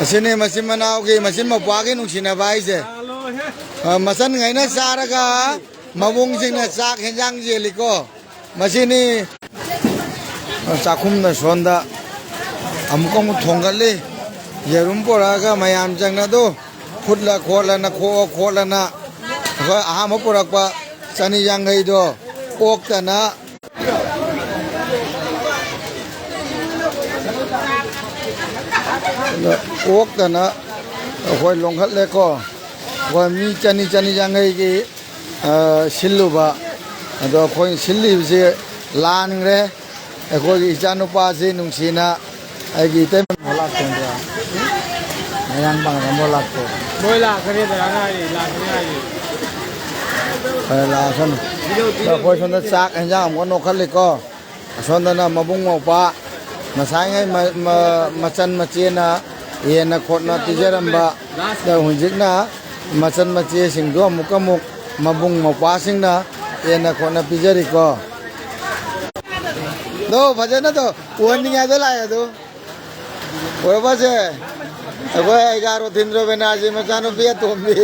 Asini masin manau ki masin mapwagi nung sinabay se. Masan ngay na saraga mabung sing na sak henjang jeliko. Masini sakum na sonda amukong thonggali yerum poraga mayam jang na do khutla khola na khola na ko aham porak pa sani yang ngai do okta na okta na khoi longkhat le ko wa mi chani yang ngai ki sillu ba ado khoi silli se lan re ko ki chanu pa se nung sina ai ki te molak tendra yang bang molak ko boila kare da na ri la kare ai la san ko khoi son da sak an jang ko no khat le ko son da na mabung mo pa ma sai ngai ma chan ma che na ye na khot na ti jaram ba da hunjik na ma chan ma che sing do muk muk mabung mo pa sing na ye na khot na pijari ko do bhajan to uan ni ga la ya do oi ba se ko ai ga ro thindro bena je ma chano pe to me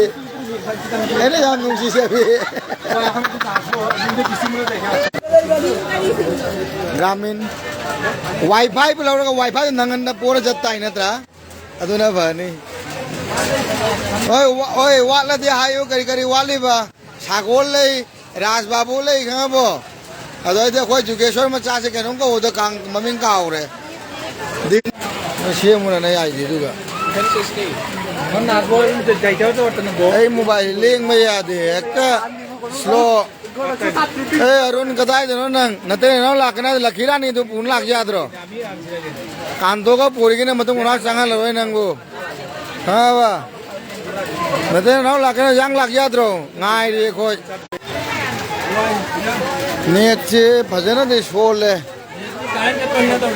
ene jam nung si se be Gramin Wi-Fi pe laura Wi-Fi nangan na pura jattai na tra aduna bani oi wat la dia hayo kari kari wali ba sagol lei ras babu lei khabo adoi de khoi jugeshwar ma cha se kenong ko da kang maming kaw re din she mu na ai di du ga man na bo de dai chao to tan bo ai mobile link ma ya de ka slow Arun kadai deno nang nate no lakna lakhira ni tu pun lak yadro kanto ka puri kine matung unas sangal loi nanggo ha ba nate no lakna yang lak yadro ngai ri khoi net che bhajana de shole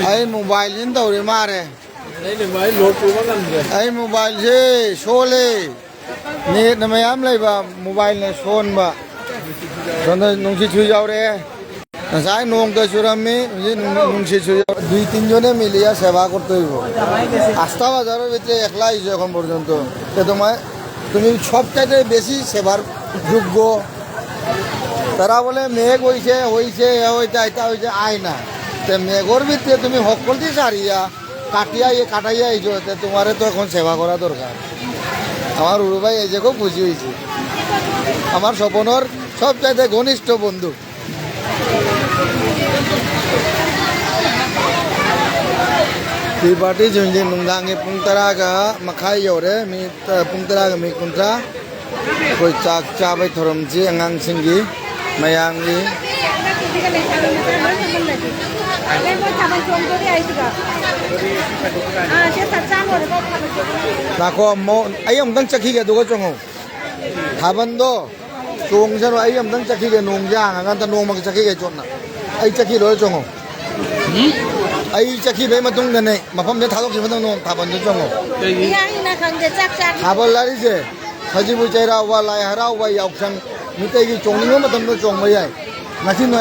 ai mobile in dau re mare ai mobile che shole net na mayam lai ba mobile ne shon ba Sonda nungsi chui jao re, nasai nung to churami, nungsi chui jao. Dui tin jone miliya seva korte ho. Asta bazaro bitre ekla ijo ekhon porjonto. Te tumi sob chaite beshi sevar joggo. Tara bole meg hoise hoita eta hoise ai na. Te megor bitre tumi hokolti sariya, katia ye kataiya ijo te tumare to ekhon seva kora dorkar. Amar uru bhai ei je খুব খুশি হইছে। আমার স্বপনর সবচাইতে ঘনিষ্ঠ বন্ধু Party junjing nungdangi pung taraga makai yore mi pung taraga mi kuntra koi chak chabai thoramji angang singgi mayangi nako mo ayam dang chakhi ga duga chongo thabando chongsan ayam dang chakhi ga nongjang angan ta nong mag chakhi ga chonna ai chakhi lo chongo ai chakhi be matung da nei mafam de thadok jimadang nong thabando chongo yang ina khangde chak chak thabal lari je hajibu chaira wa lai harau wa yauk sang mitai gi chongning ma tam no chong mai ai ngasi no